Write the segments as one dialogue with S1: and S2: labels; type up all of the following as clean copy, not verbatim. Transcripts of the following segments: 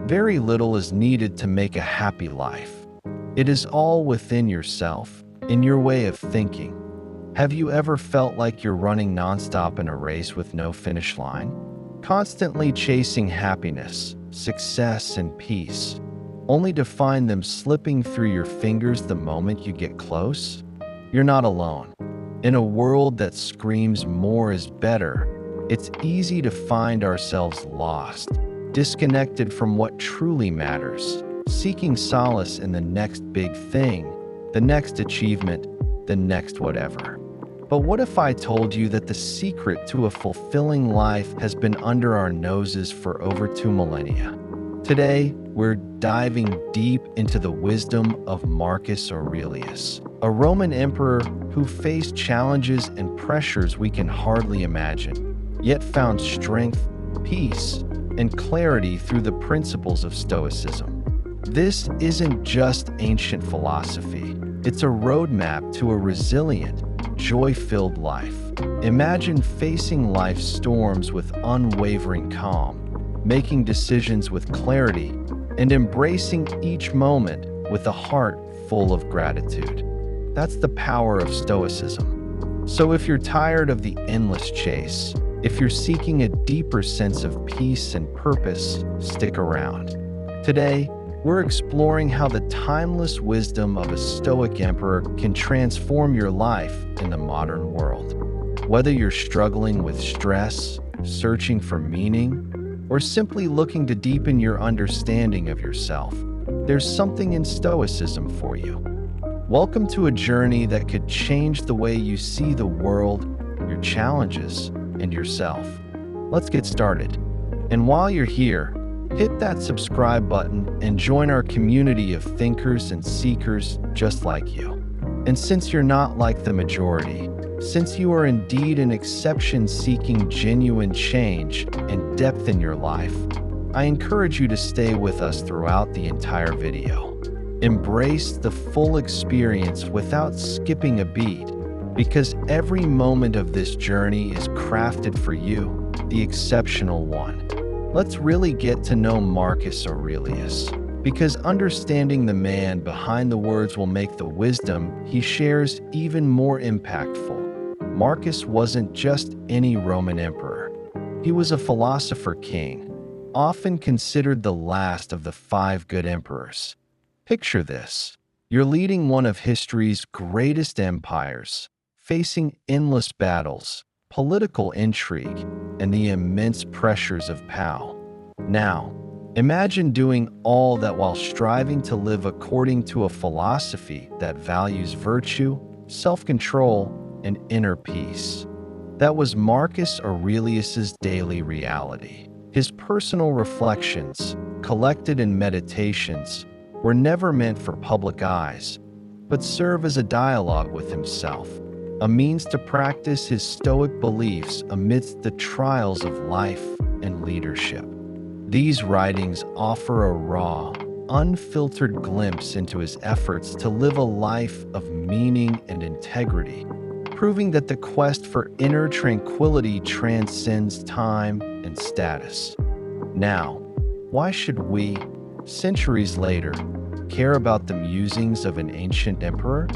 S1: Very little is needed to make a happy life. It is all within yourself, in your way of thinking. Have you ever felt like you're running nonstop in a race with no finish line? Constantly chasing happiness, success, and peace, only to find them slipping through your fingers the moment you get close? You're not alone. In a world that screams more is better, it's easy to find ourselves lost, disconnected from what truly matters, seeking solace in the next big thing, the next achievement, the next whatever. But what if I told you that the secret to a fulfilling life has been under our noses for over 2 millennia? Today, we're diving deep into the wisdom of Marcus Aurelius, a Roman emperor who faced challenges and pressures we can hardly imagine, yet found strength, peace, and clarity through the principles of Stoicism. This isn't just ancient philosophy. It's a roadmap to a resilient, joy-filled life. Imagine facing life's storms with unwavering calm, making decisions with clarity, and embracing each moment with a heart full of gratitude. That's the power of Stoicism. So if you're tired of the endless chase, if you're seeking a deeper sense of peace and purpose, stick around. Today, we're exploring how the timeless wisdom of a Stoic emperor can transform your life in the modern world. Whether you're struggling with stress, searching for meaning, or simply looking to deepen your understanding of yourself, there's something in Stoicism for you. Welcome to a journey that could change the way you see the world, your challenges, and yourself. Let's get started. And while you're here, hit that subscribe button and join our community of thinkers and seekers just like you. And since you're not like the majority, since you are indeed an exception seeking genuine change and depth in your life, I encourage you to stay with us throughout the entire video. Embrace the full experience without skipping a beat, because every moment of this journey is crafted for you, the exceptional one. Let's really get to know Marcus Aurelius, because understanding the man behind the words will make the wisdom he shares even more impactful. Marcus wasn't just any Roman emperor. He was a philosopher king, often considered the last of the 5 good emperors. Picture this. You're leading one of history's greatest empires, facing endless battles, political intrigue, and the immense pressures of power. Now, imagine doing all that while striving to live according to a philosophy that values virtue, self-control, and inner peace. That was Marcus Aurelius's daily reality. His personal reflections, collected in meditations, were never meant for public eyes, but serve as a dialogue with himself, a means to practice his Stoic beliefs amidst the trials of life and leadership. These writings offer a raw, unfiltered glimpse into his efforts to live a life of meaning and integrity, proving that the quest for inner tranquility transcends time and status. Now, why should we, centuries later, care about the musings of an ancient emperor?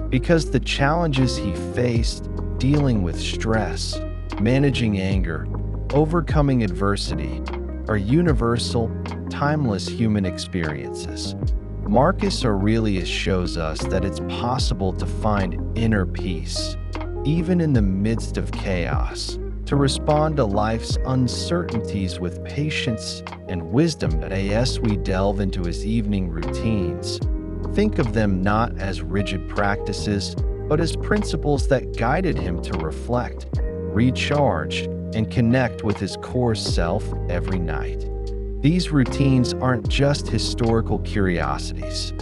S1: Because the challenges he faced, dealing with stress, managing anger, overcoming adversity, are universal, timeless human experiences. Marcus Aurelius shows us that it's possible to find inner peace, even in the midst of chaos, to respond to life's uncertainties with patience and wisdom as we delve into his evening routines. Think of them not as rigid practices, but as principles that guided him to reflect, recharge, and connect with his core self every night. These routines aren't just historical curiosities.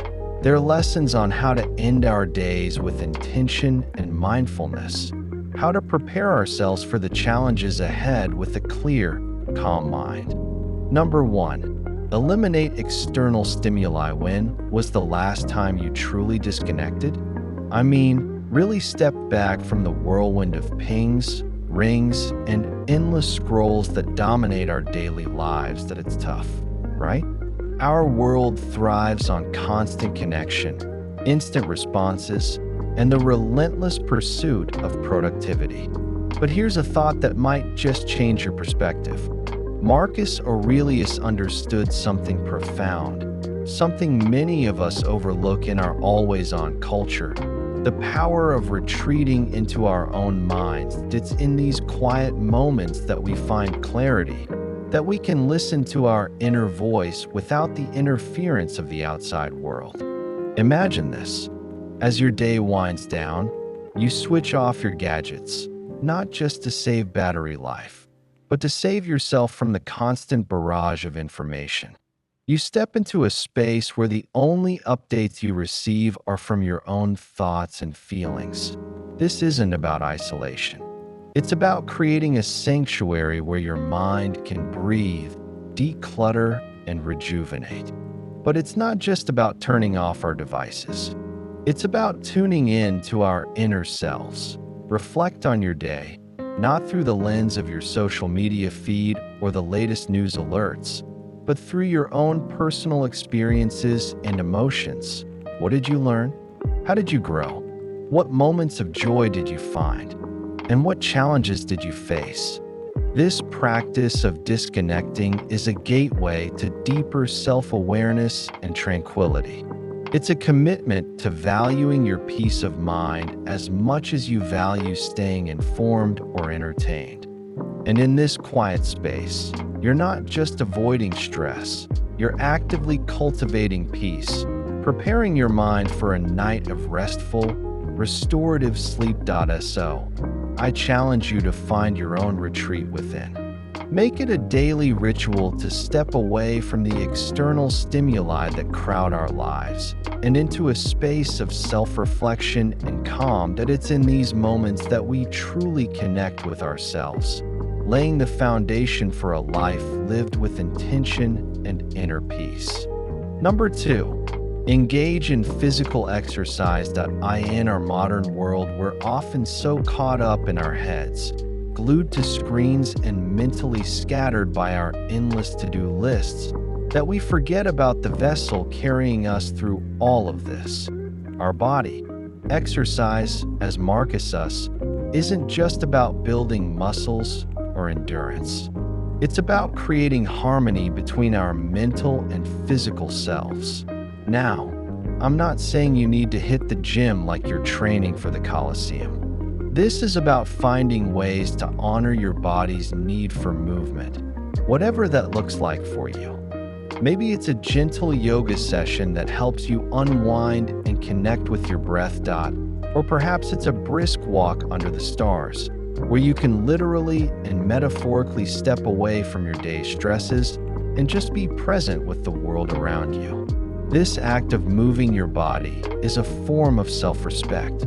S1: They're lessons on how to end our days with intention and mindfulness, how to prepare ourselves for the challenges ahead with a clear, calm mind. Number 1. Eliminate external stimuli. When was the last time you truly disconnected? I mean, really step back from the whirlwind of pings, rings, and endless scrolls that dominate our daily lives. That it's tough, right? Our world thrives on constant connection, instant responses, and the relentless pursuit of productivity. But here's a thought that might just change your perspective. Marcus Aurelius understood something profound, something many of us overlook in our always-on culture. The power of retreating into our own minds. It's in these quiet moments that we find clarity, that we can listen to our inner voice without the interference of the outside world. Imagine this. As your day winds down, you switch off your gadgets, not just to save battery life, but to save yourself from the constant barrage of information. You step into a space where the only updates you receive are from your own thoughts and feelings. This isn't about isolation. It's about creating a sanctuary where your mind can breathe, declutter, and rejuvenate. But it's not just about turning off our devices. It's about tuning in to our inner selves. Reflect on your day, not through the lens of your social media feed or the latest news alerts, but through your own personal experiences and emotions. What did you learn? How did you grow? What moments of joy did you find? And what challenges did you face? This practice of disconnecting is a gateway to deeper self-awareness and tranquility. It's a commitment to valuing your peace of mind as much as you value staying informed or entertained. And in this quiet space, you're not just avoiding stress, you're actively cultivating peace, preparing your mind for a night of restful, restorative sleep. So, I challenge you to find your own retreat within. Make it a daily ritual to step away from the external stimuli that crowd our lives and into a space of self-reflection and calm. That it's in these moments that we truly connect with ourselves, laying the foundation for a life lived with intention and inner peace. Number 2, engage in physical exercise. In our modern world, we're often so caught up in our heads, glued to screens and mentally scattered by our endless to-do lists, that we forget about the vessel carrying us through all of this, our body. Exercise, as Marcus says, isn't just about building muscles or endurance. It's about creating harmony between our mental and physical selves. Now, I'm not saying you need to hit the gym like you're training for the Coliseum. This is about finding ways to honor your body's need for movement, whatever that looks like for you. Maybe it's a gentle yoga session that helps you unwind and connect with your breath. Or perhaps it's a brisk walk under the stars, where you can literally and metaphorically step away from your day's stresses and just be present with the world around you. This act of moving your body is a form of self-respect.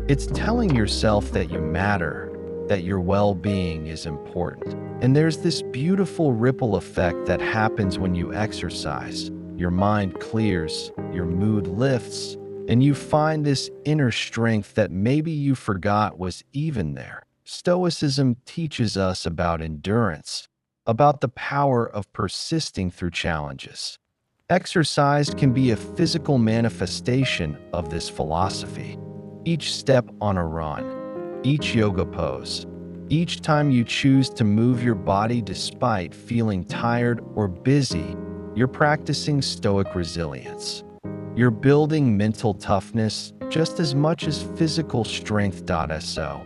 S1: It's telling yourself that you matter, that your well-being is important. And there's this beautiful ripple effect that happens when you exercise. Your mind clears, your mood lifts, and you find this inner strength that maybe you forgot was even there. Stoicism teaches us about endurance, about the power of persisting through challenges. Exercise can be a physical manifestation of this philosophy. Each step on a run, each yoga pose, each time you choose to move your body despite feeling tired or busy, you're practicing stoic resilience. You're building mental toughness just as much as physical strength. So,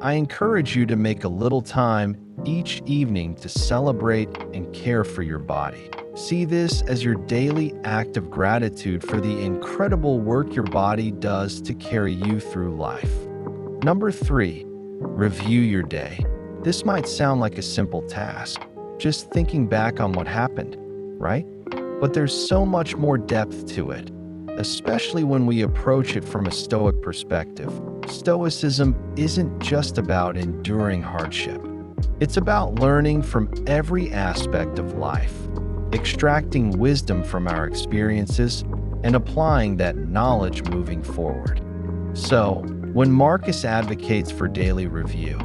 S1: I encourage you to make a little time each evening to celebrate and care for your body. See this as your daily act of gratitude for the incredible work your body does to carry you through life. Number 3, review your day. This might sound like a simple task, just thinking back on what happened, right? But there's so much more depth to it, especially when we approach it from a Stoic perspective. Stoicism isn't just about enduring hardship. It's about learning from every aspect of life, extracting wisdom from our experiences, and applying that knowledge moving forward. So, when Marcus advocates for daily review,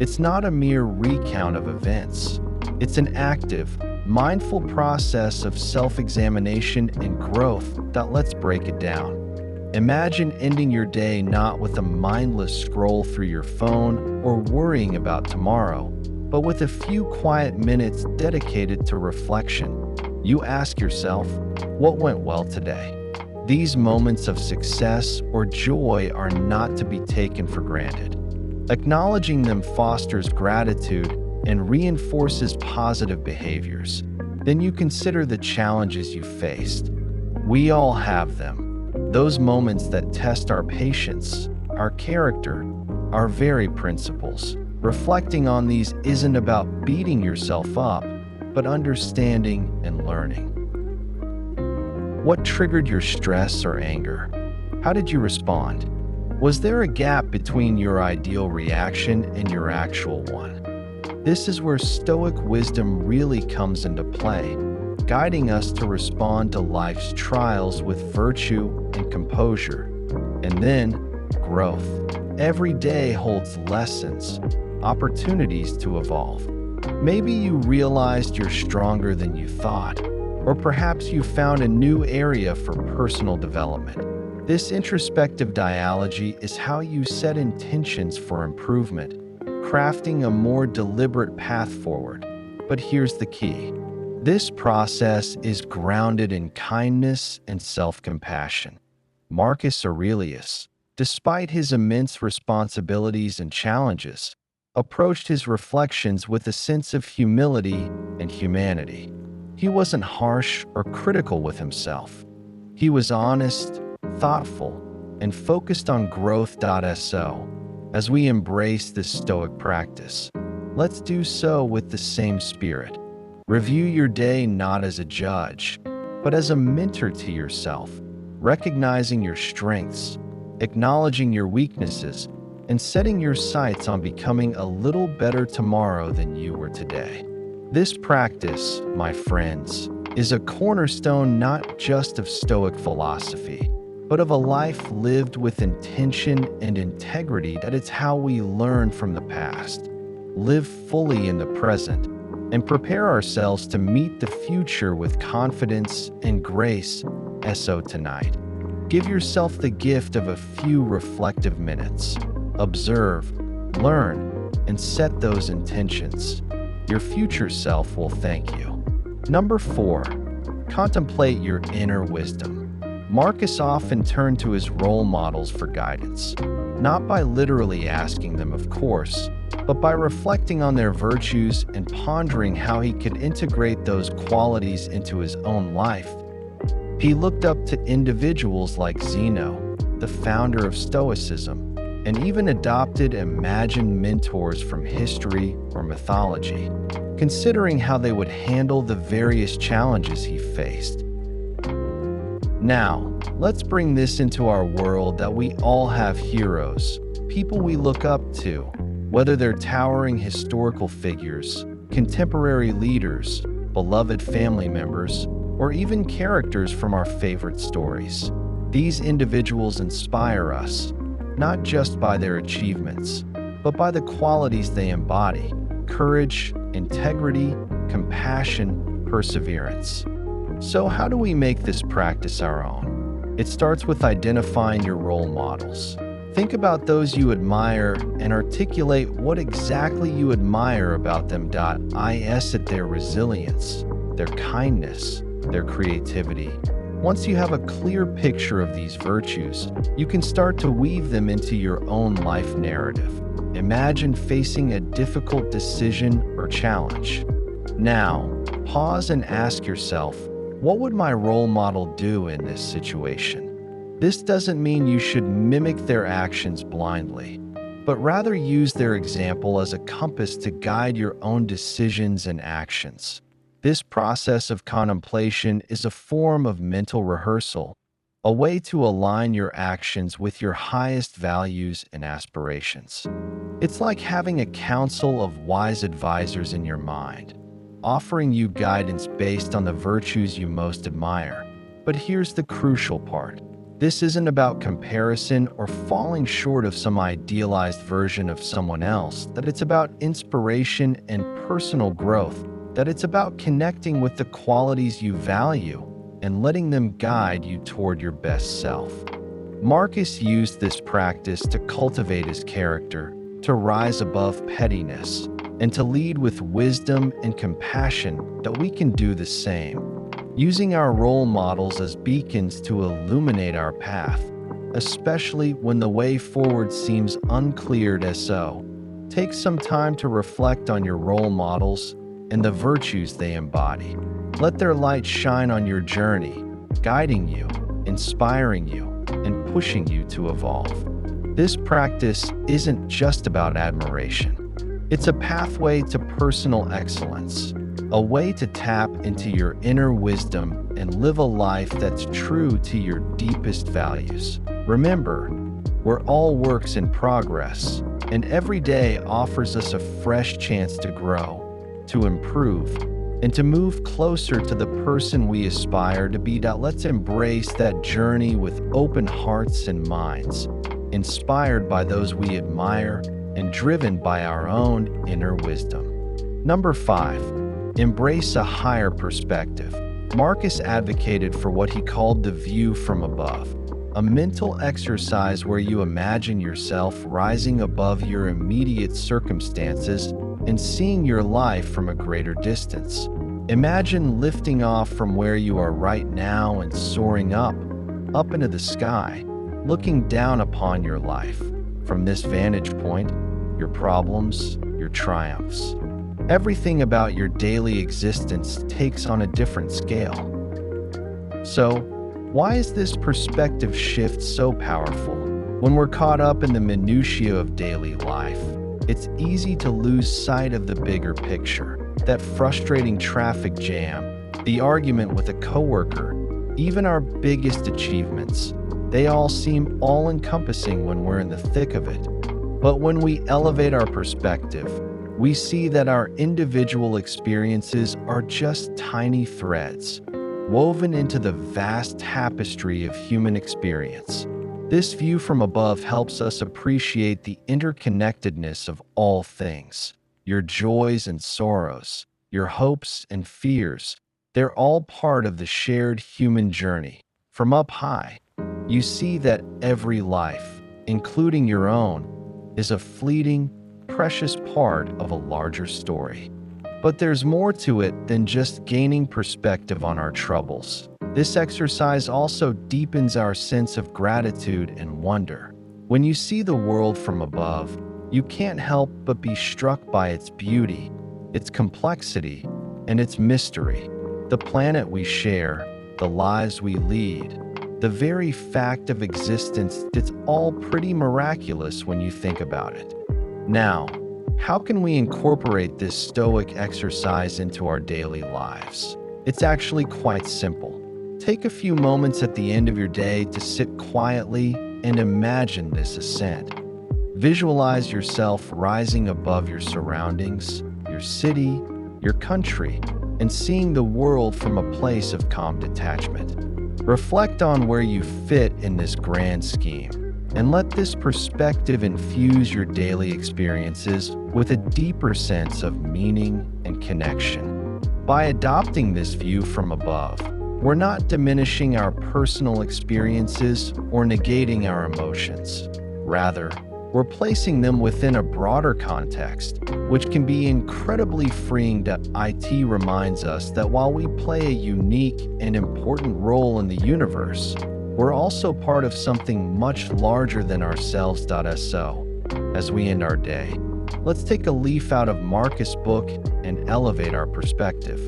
S1: it's not a mere recount of events. It's an active, mindful process of self-examination and growth that let's break it down. Imagine ending your day not with a mindless scroll through your phone or worrying about tomorrow, but with a few quiet minutes dedicated to reflection. You ask yourself, what went well today? These moments of success or joy are not to be taken for granted. Acknowledging them fosters gratitude and reinforces positive behaviors. Then you consider the challenges you faced. We all have them. Those moments that test our patience, our character, our very principles. Reflecting on these isn't about beating yourself up, but understanding and learning. What triggered your stress or anger? How did you respond? Was there a gap between your ideal reaction and your actual one? This is where Stoic wisdom really comes into play, guiding us to respond to life's trials with virtue and composure. And then, growth. Every day holds lessons, opportunities to evolve. Maybe you realized you're stronger than you thought, or perhaps you found a new area for personal development. This introspective dialogy is how you set intentions for improvement, crafting a more deliberate path forward. But here's the key. This process is grounded in kindness and self-compassion. Marcus Aurelius, despite his immense responsibilities and challenges, approached his reflections with a sense of humility and humanity. He wasn't harsh or critical with himself. He was honest, thoughtful, and focused on growth. As we embrace this Stoic practice, let's do so with the same spirit. Review your day not as a judge, but as a mentor to yourself, recognizing your strengths, acknowledging your weaknesses, and setting your sights on becoming a little better tomorrow than you were today. This practice, my friends, is a cornerstone not just of Stoic philosophy, but of a life lived with intention and integrity. That it's how we learn from the past, live fully in the present, and prepare ourselves to meet the future with confidence and grace. So tonight, give yourself the gift of a few reflective minutes. Observe, learn, and set those intentions. Your future self will thank you. Number 4, contemplate your inner wisdom. Marcus often turned to his role models for guidance, not by literally asking them, of course, but by reflecting on their virtues and pondering how he could integrate those qualities into his own life. He looked up to individuals like Zeno, the founder of Stoicism, and even adopted imagined mentors from history or mythology, considering how they would handle the various challenges he faced. Now, let's bring this into our world that we all have heroes, people we look up to, whether they're towering historical figures, contemporary leaders, beloved family members, or even characters from our favorite stories. These individuals inspire us, not just by their achievements, but by the qualities they embody: courage, integrity, compassion, perseverance. So how do we make this practice our own? It starts with identifying your role models. Think about those you admire and articulate what exactly you admire about them. At their resilience, their kindness, their creativity. Once you have a clear picture of these virtues, you can start to weave them into your own life narrative. Imagine facing a difficult decision or challenge. Now, pause and ask yourself, what would my role model do in this situation? This doesn't mean you should mimic their actions blindly, but rather use their example as a compass to guide your own decisions and actions. This process of contemplation is a form of mental rehearsal, a way to align your actions with your highest values and aspirations. It's like having a council of wise advisors in your mind, offering you guidance based on the virtues you most admire. But here's the crucial part. This isn't about comparison or falling short of some idealized version of someone else, that it's about inspiration and personal growth. that it's about connecting with the qualities you value and letting them guide you toward your best self. Marcus used this practice to cultivate his character, to rise above pettiness, and to lead with wisdom and compassion that we can do the same. Using our role models as beacons to illuminate our path, especially when the way forward seems unclear. So, take some time to reflect on your role models and the virtues they embody. Let their light shine on your journey, guiding you, inspiring you, and pushing you to evolve. This practice isn't just about admiration. It's a pathway to personal excellence, a way to tap into your inner wisdom and live a life that's true to your deepest values. Remember, we're all works in progress, and every day offers us a fresh chance to grow, to improve, and to move closer to the person we aspire to be. Let's embrace that journey with open hearts and minds, inspired by those we admire and driven by our own inner wisdom. Number 5, embrace a higher perspective. Marcus advocated for what he called the view from above, a mental exercise where you imagine yourself rising above your immediate circumstances and seeing your life from a greater distance. Imagine lifting off from where you are right now and soaring up into the sky, looking down upon your life. From this vantage point, your problems, your triumphs, everything about your daily existence takes on a different scale. So, why is this perspective shift so powerful? When we're caught up in the minutiae of daily life, it's easy to lose sight of the bigger picture. That frustrating traffic jam, the argument with a coworker, even our biggest achievements, they all seem all-encompassing when we're in the thick of it. But when we elevate our perspective, we see that our individual experiences are just tiny threads, woven into the vast tapestry of human experience. This view from above helps us appreciate the interconnectedness of all things. Your joys and sorrows, your hopes and fears, they're all part of the shared human journey. From up high, you see that every life, including your own, is a fleeting, precious part of a larger story. But there's more to it than just gaining perspective on our troubles. This exercise also deepens our sense of gratitude and wonder. When you see the world from above, you can't help but be struck by its beauty, its complexity, and its mystery. The planet we share, the lives we lead, the very fact of existence, it's all pretty miraculous when you think about it. Now, how can we incorporate this Stoic exercise into our daily lives? It's actually quite simple. Take a few moments at the end of your day to sit quietly and imagine this ascent. Visualize yourself rising above your surroundings, your city, your country, and seeing the world from a place of calm detachment. Reflect on where you fit in this grand scheme, and let this perspective infuse your daily experiences with a deeper sense of meaning and connection. By adopting this view from above, we're not diminishing our personal experiences or negating our emotions. Rather, we're placing them within a broader context, which can be incredibly freeing. It reminds us that while we play a unique and important role in the universe, we're also part of something much larger than ourselves. So, as we end our day, let's take a leaf out of Marcus' book and elevate our perspective.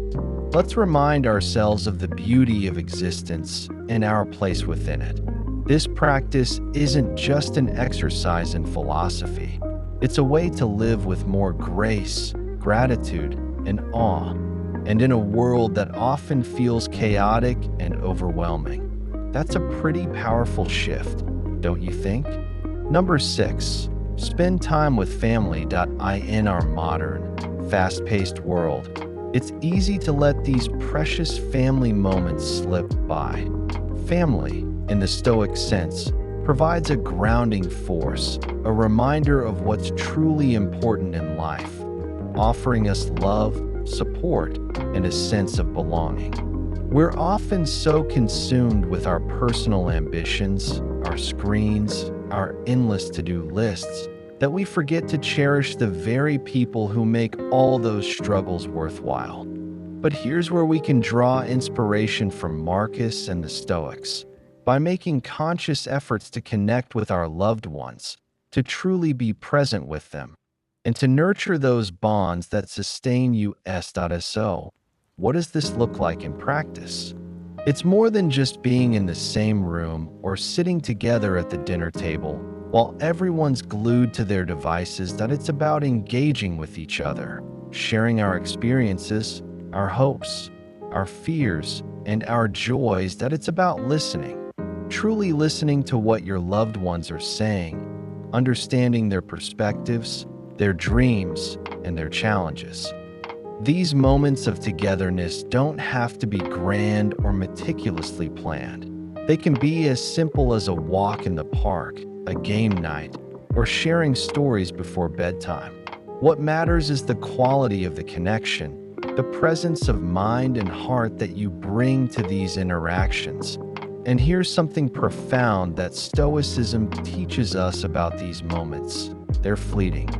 S1: Let's remind ourselves of the beauty of existence and our place within it. This practice isn't just an exercise in philosophy. It's a way to live with more grace, gratitude, and awe, and in a world that often feels chaotic and overwhelming. That's a pretty powerful shift, don't you think? Number 6, spend time with family. In our modern, fast-paced world, it's easy to let these precious family moments slip by. Family, in the Stoic sense, provides a grounding force, a reminder of what's truly important in life, offering us love, support, and a sense of belonging. We're often so consumed with our personal ambitions, our screens, our endless to-do lists, that we forget to cherish the very people who make all those struggles worthwhile. But here's where we can draw inspiration from Marcus and the Stoics. By making conscious efforts to connect with our loved ones, to truly be present with them, and to nurture those bonds that sustain us. What does this look like in practice? It's more than just being in the same room or sitting together at the dinner table while everyone's glued to their devices. That it's about engaging with each other, sharing our experiences, our hopes, our fears, and our joys. That it's about listening, truly listening to what your loved ones are saying, understanding their perspectives, their dreams, and their challenges. These moments of togetherness don't have to be grand or meticulously planned. They can be as simple as a walk in the park, a game night, or sharing stories before bedtime. What matters is the quality of the connection, the presence of mind and heart that you bring to these interactions. And here's something profound that Stoicism teaches us about these moments. They're fleeting.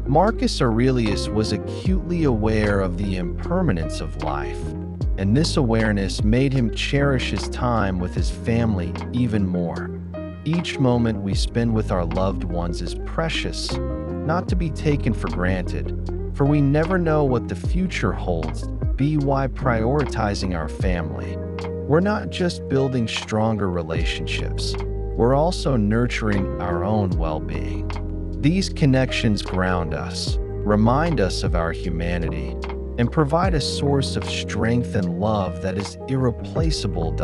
S1: Marcus Aurelius was acutely aware of the impermanence of life, and this awareness made him cherish his time with his family even more. Each moment we spend with our loved ones is precious, not to be taken for granted, for we never know what the future holds. By prioritizing our family, we're not just building stronger relationships, we're also nurturing our own well-being. These connections ground us, remind us of our humanity, and provide a source of strength and love that is irreplaceable.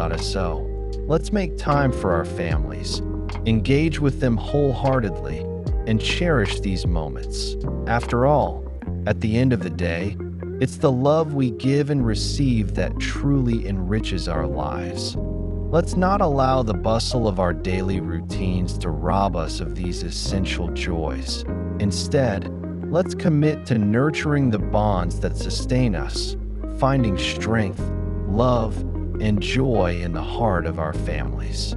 S1: Let's make time for our families, engage with them wholeheartedly, and cherish these moments. After all, at the end of the day, it's the love we give and receive that truly enriches our lives. Let's not allow the bustle of our daily routines to rob us of these essential joys. Instead, let's commit to nurturing the bonds that sustain us, finding strength, love, and joy in the heart of our families.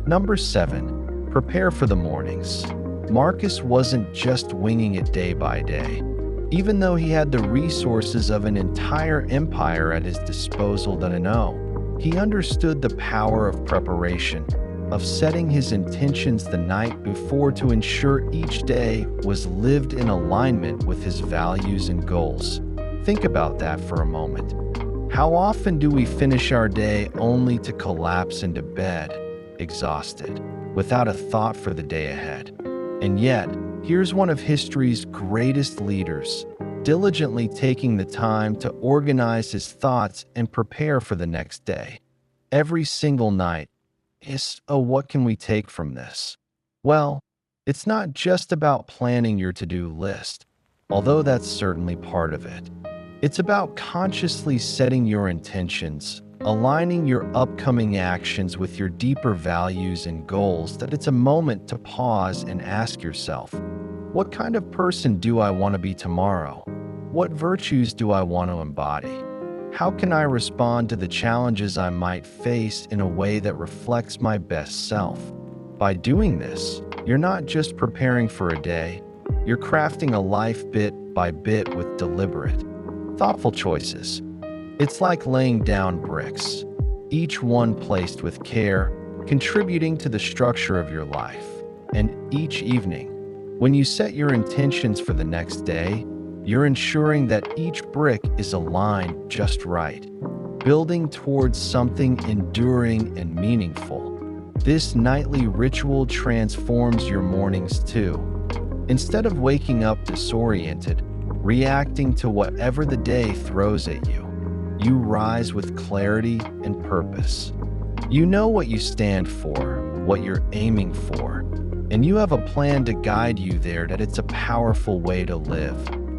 S1: Number 7, prepare for the mornings. Marcus wasn't just winging it day by day. Even though he had the resources of an entire empire at his disposal, he understood the power of preparation, of setting his intentions the night before to ensure each day was lived in alignment with his values and goals. Think about that for a moment. How often do we finish our day only to collapse into bed, exhausted, without a thought for the day ahead? And yet, here's one of history's greatest leaders, diligently taking the time to organize his thoughts and prepare for the next day. Every single night. What can we take from this? Well, it's not just about planning your to-do list, although that's certainly part of it. It's about consciously setting your intentions, aligning your upcoming actions with your deeper values and goals. That it's a moment to pause and ask yourself, what kind of person do I want to be tomorrow? What virtues do I want to embody? How can I respond to the challenges I might face in a way that reflects my best self? By doing this, you're not just preparing for a day, you're crafting a life bit by bit with deliberate, thoughtful choices. It's like laying down bricks, each one placed with care, contributing to the structure of your life. And each evening, when you set your intentions for the next day, you're ensuring that each brick is aligned just right, building towards something enduring and meaningful. This nightly ritual transforms your mornings too. Instead of waking up disoriented, reacting to whatever the day throws at you, you rise with clarity and purpose. You know what you stand for, what you're aiming for, and you have a plan to guide you there. That it's a powerful way to live,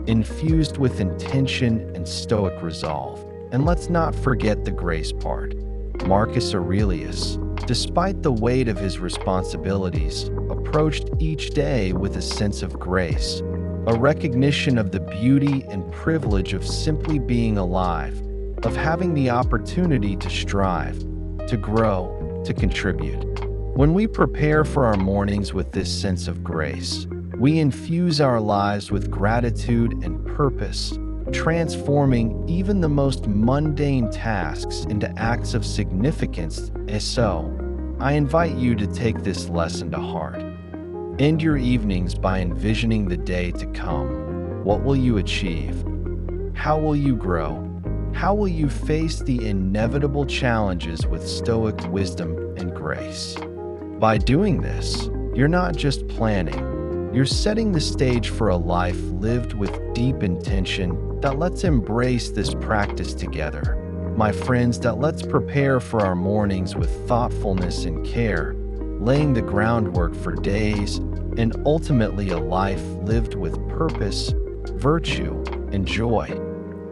S1: infused with intention and stoic resolve. And let's not forget the grace part. Marcus Aurelius, despite the weight of his responsibilities, approached each day with a sense of grace. a recognition of the beauty and privilege of simply being alive, of having the opportunity to strive, to grow, to contribute. When we prepare for our mornings with this sense of grace, we infuse our lives with gratitude and purpose, transforming even the most mundane tasks into acts of significance. So, I invite you to take this lesson to heart. End your evenings by envisioning the day to come. What will you achieve? How will you grow? How will you face the inevitable challenges with stoic wisdom and grace? By doing this, you're not just planning, you're setting the stage for a life lived with deep intention. That let's embrace this practice together. My friends, that let's prepare for our mornings with thoughtfulness and care, laying the groundwork for days and ultimately a life lived with purpose, virtue, and joy.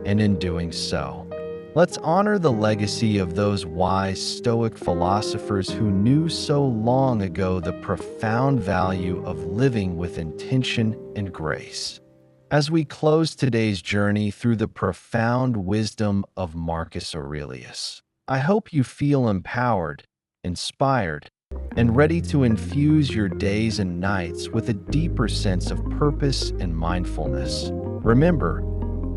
S1: And in doing so, let's honor the legacy of those wise Stoic philosophers who knew so long ago the profound value of living with intention and grace. As we close today's journey through the profound wisdom of Marcus Aurelius, I hope you feel empowered, inspired, and ready to infuse your days and nights with a deeper sense of purpose and mindfulness. Remember,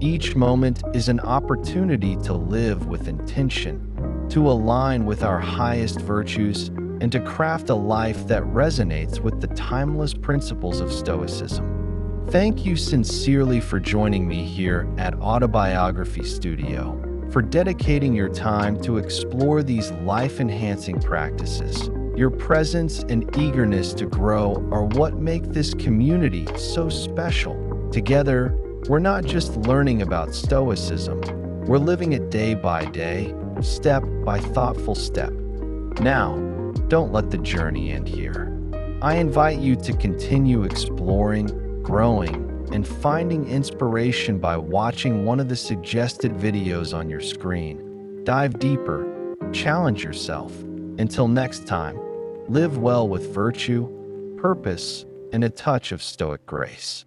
S1: each moment is an opportunity to live with intention, to align with our highest virtues, and to craft a life that resonates with the timeless principles of Stoicism. Thank you sincerely for joining me here at Autobiography Studio, for dedicating your time to explore these life-enhancing practices. Your presence and eagerness to grow are what make this community so special. Together, we're not just learning about Stoicism, we're living it day by day, step by thoughtful step. Now, don't let the journey end here. I invite you to continue exploring, growing, and finding inspiration by watching one of the suggested videos on your screen. Dive deeper, challenge yourself. Until next time, live well with virtue, purpose, and a touch of Stoic grace.